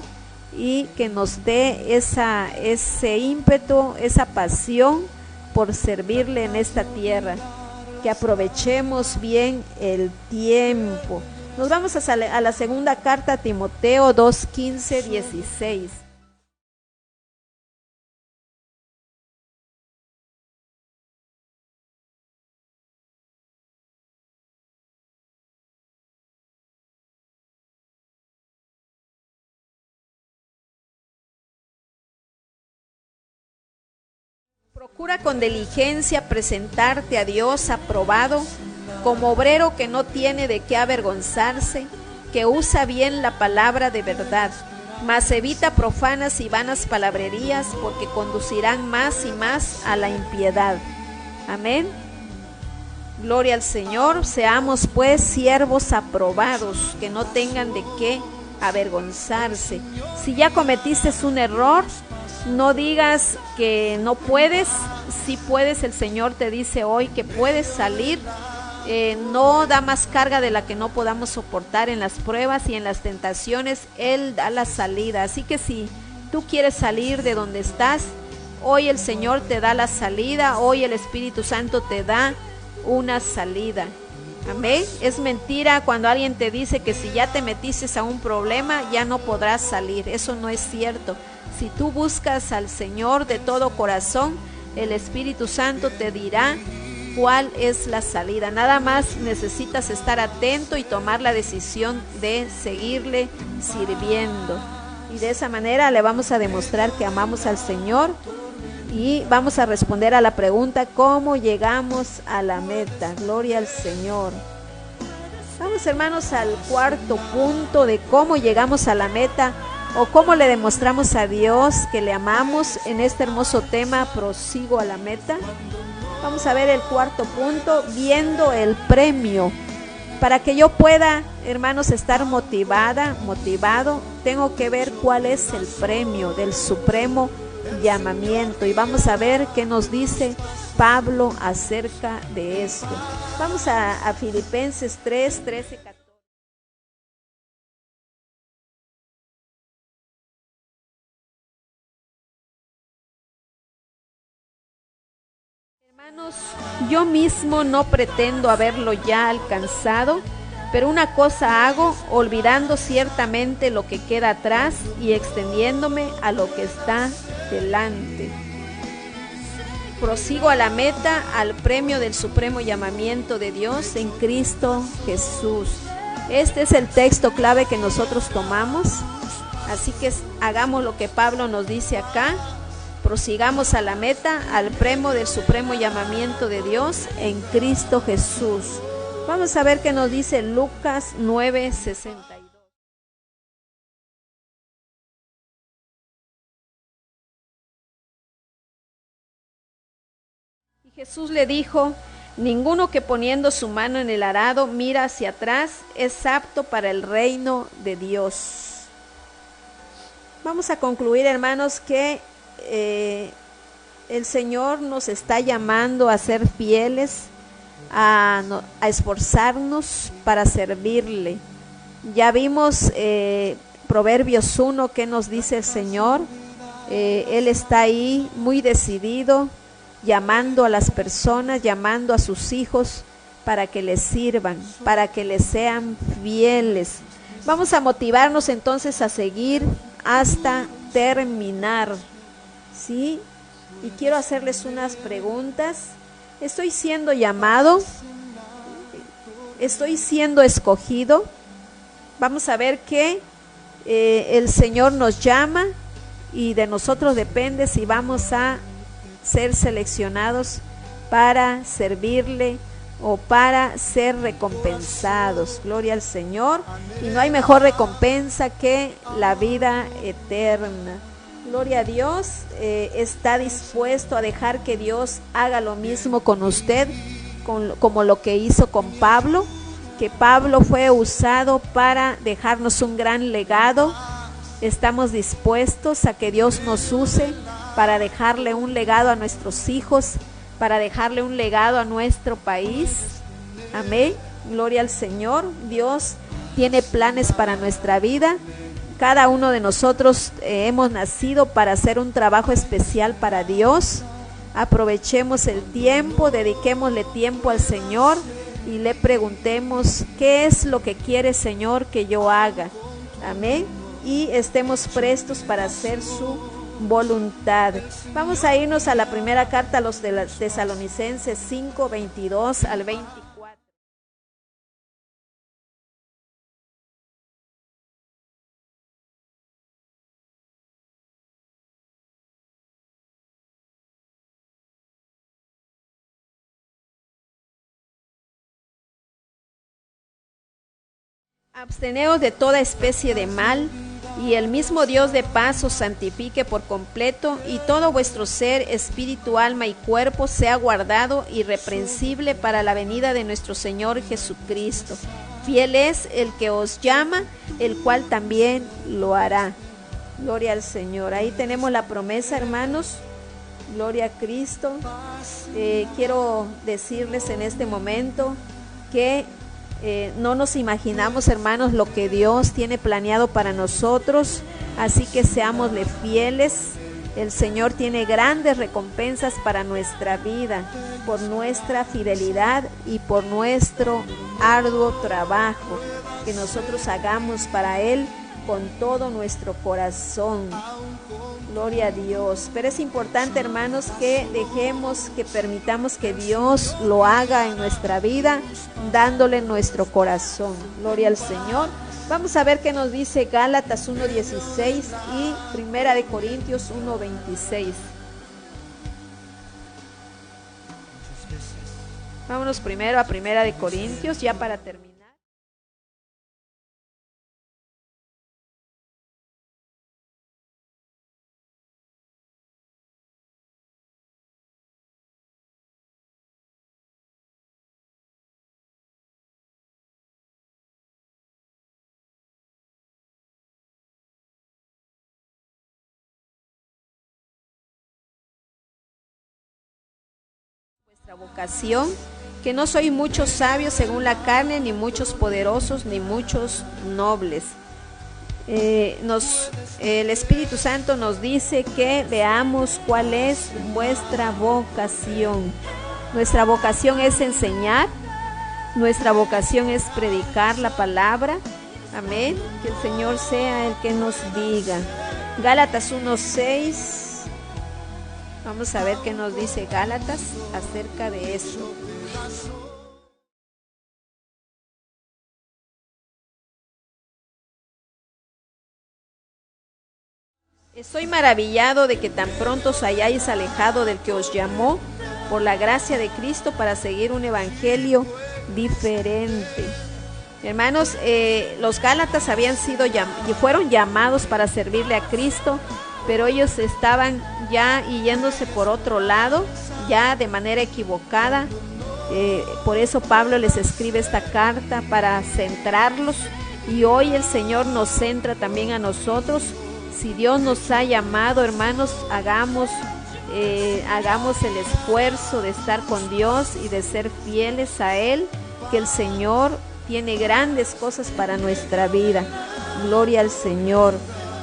y que nos dé ese ímpetu, esa pasión por servirle en esta tierra, que aprovechemos bien el tiempo. Nos vamos a la segunda carta a Timoteo 2, 15, 16. Procura con diligencia presentarte a Dios aprobado, como obrero que no tiene de qué avergonzarse, que usa bien la palabra de verdad, mas evita profanas y vanas palabrerías, porque conducirán más y más a la impiedad. Amén. Gloria al Señor. Seamos pues siervos aprobados, que no tengan de qué avergonzarse. Si ya cometiste un error, no digas que no puedes. Si puedes, el Señor te dice hoy que puedes salir. No da más carga de la que no podamos soportar en las pruebas y en las tentaciones. Él da la salida. Así que si tú quieres salir de donde estás, hoy el Señor te da la salida. Hoy el Espíritu Santo te da una salida. Amén. Es mentira cuando alguien te dice que si ya te metiste a un problema ya no podrás salir. Eso no es cierto. Si tú buscas al Señor de todo corazón, el Espíritu Santo te dirá cuál es la salida. Nada más necesitas estar atento y tomar la decisión de seguirle sirviendo. Y de esa manera le vamos a demostrar que amamos al Señor y vamos a responder a la pregunta: ¿cómo llegamos a la meta? Gloria al Señor. Vamos, hermanos, al cuarto punto de cómo llegamos a la meta o cómo le demostramos a Dios que le amamos en este hermoso tema, prosigo a la meta. Vamos a ver el cuarto punto, viendo el premio. Para que yo pueda, hermanos, estar motivado, tengo que ver cuál es el premio del supremo llamamiento. Y vamos a ver qué nos dice Pablo acerca de esto. Vamos a Filipenses 3, 13, 14. Hermanos, yo mismo no pretendo haberlo ya alcanzado, pero una cosa hago, olvidando ciertamente lo que queda atrás y extendiéndome a lo que está delante. Prosigo a la meta, al premio del supremo llamamiento de Dios en Cristo Jesús. Este es el texto clave que nosotros tomamos, así que hagamos lo que Pablo nos dice acá. Prosigamos a la meta, al premio del supremo llamamiento de Dios en Cristo Jesús. Vamos a ver qué nos dice Lucas 9:62. Y Jesús le dijo: ninguno que poniendo su mano en el arado mira hacia atrás es apto para el reino de Dios. Vamos a concluir, hermanos, que el Señor nos está llamando a ser fieles, a esforzarnos para servirle. Ya vimos Proverbios 1 que nos dice el Señor. Él está ahí muy decidido, llamando a las personas, llamando a sus hijos para que les sirvan, para que les sean fieles. Vamos a motivarnos entonces a seguir hasta terminar. ¿Sí? Y quiero hacerles unas preguntas. ¿Estoy siendo llamado? ¿Estoy siendo escogido? Vamos a ver que el Señor nos llama y de nosotros depende si vamos a ser seleccionados para servirle o para ser recompensados. Gloria al Señor. Y no hay mejor recompensa que la vida eterna. Gloria a Dios. Está dispuesto a dejar que Dios haga lo mismo con usted, como lo que hizo con Pablo, que Pablo fue usado para dejarnos un gran legado. Estamos dispuestos a que Dios nos use para dejarle un legado a nuestros hijos, para dejarle un legado a nuestro país. Amén. Gloria al Señor. Dios tiene planes para nuestra vida. Cada uno de nosotros hemos nacido para hacer un trabajo especial para Dios. Aprovechemos el tiempo, dediquémosle tiempo al Señor y le preguntemos: ¿qué es lo que quiere, Señor, que yo haga? Amén. Y estemos prestos para hacer su voluntad. Vamos a irnos a la primera carta a los de los Tesalonicenses 5, 22 al 24. Absteneos de toda especie de mal, y el mismo Dios de paz os santifique por completo, y todo vuestro ser, espíritu, alma y cuerpo sea guardado irreprensible para la venida de nuestro Señor Jesucristo. Fiel es el que os llama, el cual también lo hará. Gloria al Señor. Ahí tenemos la promesa, hermanos. Gloria a Cristo. Quiero decirles en este momento que no nos imaginamos, hermanos, lo que Dios tiene planeado para nosotros, así que seámosle fieles. El Señor tiene grandes recompensas para nuestra vida, por nuestra fidelidad y por nuestro arduo trabajo que nosotros hagamos para Él con todo nuestro corazón. Gloria a Dios. Pero es importante, hermanos, que dejemos, que permitamos que Dios lo haga en nuestra vida, dándole nuestro corazón. Gloria al Señor. Vamos a ver qué nos dice Gálatas 1:16 y Primera de Corintios 1:26. Vámonos primero a Primera de Corintios, ya para terminar. Vuestra vocación, que no soy muchos sabios según la carne, ni muchos poderosos, ni muchos nobles. El Espíritu Santo nos dice que veamos cuál es vuestra vocación. Nuestra vocación es enseñar, nuestra vocación es predicar la palabra. Amén. Que el Señor sea el que nos diga. Gálatas 1:6. Vamos a ver qué nos dice Gálatas acerca de eso. Estoy maravillado de que tan pronto os hayáis alejado del que os llamó por la gracia de Cristo para seguir un evangelio diferente. Hermanos, los Gálatas fueron llamados para servirle a Cristo, pero ellos estaban ya yéndose por otro lado, ya de manera equivocada. Por eso Pablo les escribe esta carta para centrarlos, y hoy el Señor nos centra también a nosotros. Si Dios nos ha llamado, hermanos, hagamos el esfuerzo de estar con Dios y de ser fieles a Él, que el Señor tiene grandes cosas para nuestra vida. Gloria al Señor.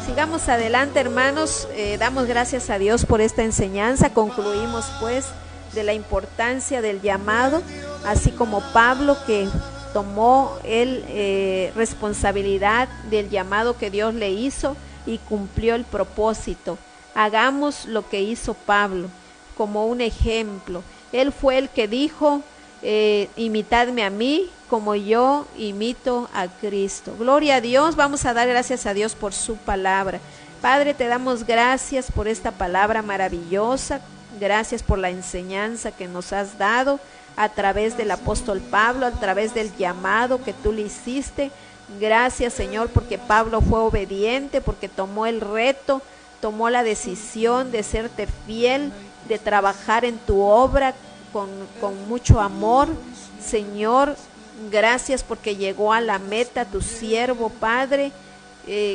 Sigamos adelante, hermanos. Damos gracias a Dios por esta enseñanza. Concluimos pues de la importancia del llamado, así como Pablo, que tomó responsabilidad del llamado que Dios le hizo y cumplió el propósito. Hagamos lo que hizo Pablo como un ejemplo. Él fue el que dijo, imitadme a mí como yo imito a Cristo. Gloria a Dios. Vamos a dar gracias a Dios por su palabra. Padre, te damos gracias por esta palabra maravillosa. Gracias por la enseñanza que nos has dado a través del apóstol Pablo, a través del llamado que tú le hiciste. Gracias, Señor, porque Pablo fue obediente, porque tomó el reto, tomó la decisión de serte fiel, de trabajar en tu obra con mucho amor. Señor, gracias porque llegó a la meta tu siervo, Padre.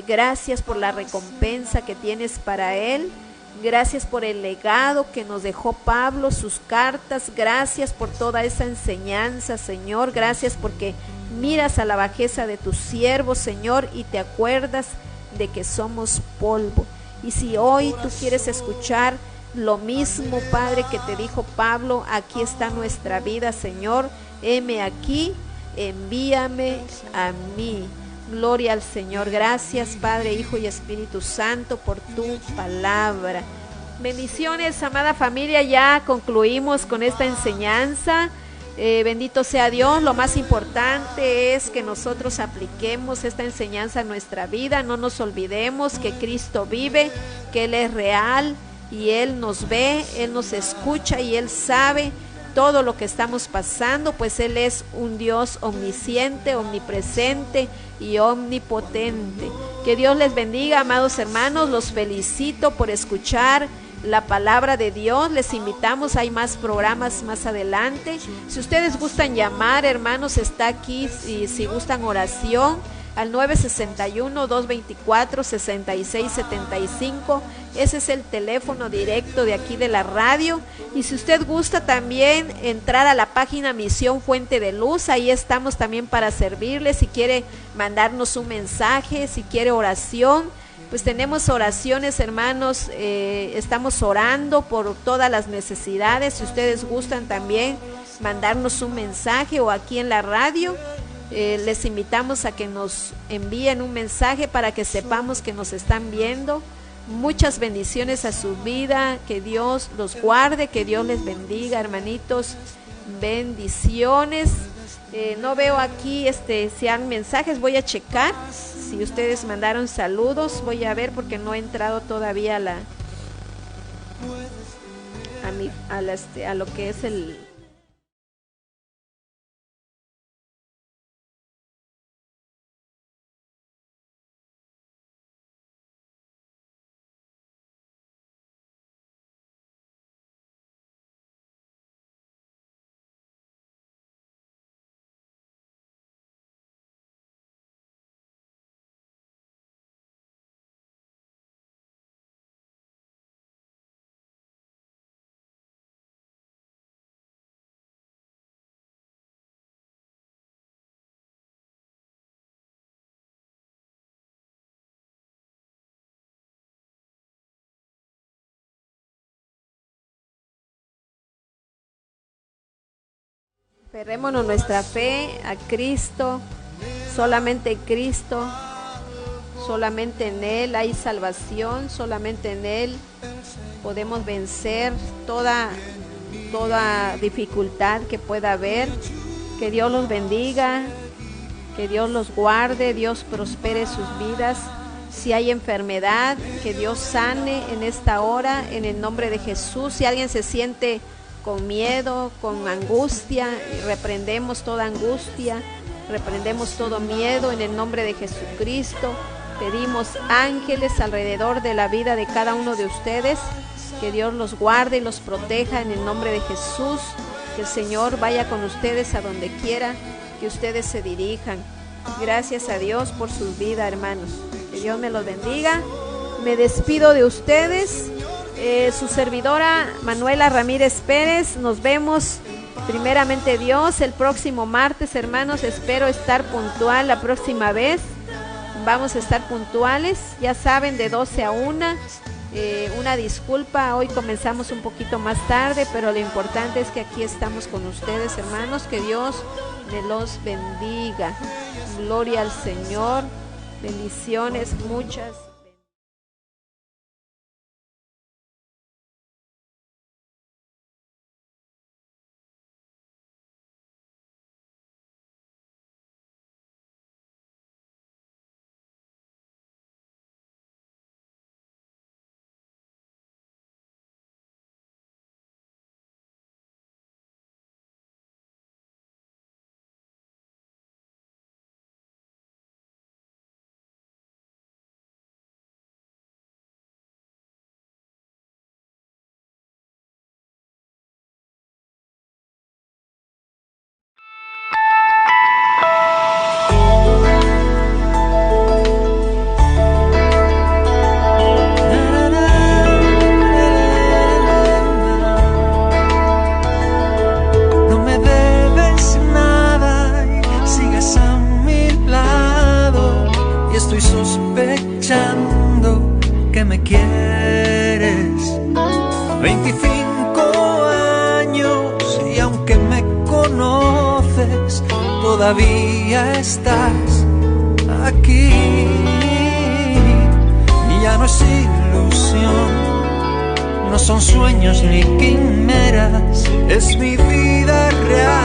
Gracias por la recompensa que tienes para él. Gracias por el legado que nos dejó Pablo, sus cartas. Gracias por toda esa enseñanza, Señor. Gracias porque miras a la bajeza de tu siervo, Señor, y te acuerdas de que somos polvo. Y si hoy tú quieres escuchar lo mismo, Padre, que te dijo Pablo, aquí está nuestra vida, Señor. Heme aquí, envíame a mí. Gloria al Señor. Gracias, Padre, Hijo y Espíritu Santo, por tu palabra. Bendiciones, amada familia. Ya concluimos con esta enseñanza. Bendito sea Dios. Lo más importante es que nosotros apliquemos esta enseñanza en nuestra vida. No nos olvidemos que Cristo vive, que Él es real y Él nos ve, Él nos escucha y Él sabe todo lo que estamos pasando, pues Él es un Dios omnisciente, omnipresente y omnipotente. Que Dios les bendiga, amados hermanos. Los felicito por escuchar la palabra de Dios. Les invitamos, hay más programas más adelante. Si ustedes gustan llamar, hermanos, está aquí, y si gustan oración, al 961-224-6675. Ese es el teléfono directo de aquí de la radio. Y si usted gusta también entrar a la página Misión Fuente de Luz, ahí estamos también para servirle. Si quiere mandarnos un mensaje, si quiere oración, pues tenemos oraciones, hermanos. Estamos orando por todas las necesidades. Si ustedes gustan también mandarnos un mensaje o aquí en la radio, les invitamos a que nos envíen un mensaje para que sepamos que nos están viendo. Muchas bendiciones a su vida, que Dios los guarde, que Dios les bendiga, hermanitos. Bendiciones. No veo aquí si han mensajes, voy a checar si ustedes mandaron saludos, voy a ver porque no he entrado todavía a lo que es el... Aferrémonos nuestra fe a Cristo, solamente Cristo, solamente en Él hay salvación, solamente en Él podemos vencer toda dificultad que pueda haber. Que Dios los bendiga, que Dios los guarde, Dios prospere sus vidas. Si hay enfermedad, que Dios sane en esta hora, en el nombre de Jesús. Si alguien se siente con miedo, con angustia, reprendemos toda angustia, reprendemos todo miedo en el nombre de Jesucristo. Pedimos ángeles alrededor de la vida de cada uno de ustedes, que Dios los guarde y los proteja en el nombre de Jesús. Que el Señor vaya con ustedes a donde quiera que ustedes se dirijan. Gracias a Dios por sus vidas, hermanos. Que Dios me los bendiga. Me despido de ustedes. Su servidora Manuela Ramírez Pérez. Nos vemos primeramente Dios el próximo martes, hermanos. Espero estar puntual la próxima vez. Vamos a estar puntuales, ya saben, de 12 a 1. Una disculpa, hoy comenzamos un poquito más tarde, pero lo importante es que aquí estamos con ustedes, hermanos. Que Dios me los bendiga. Gloria al Señor. Bendiciones, muchas. Que me quieres. 25 años y aunque me conoces, todavía estás aquí. Y ya no es ilusión, no son sueños ni quimeras, es mi vida.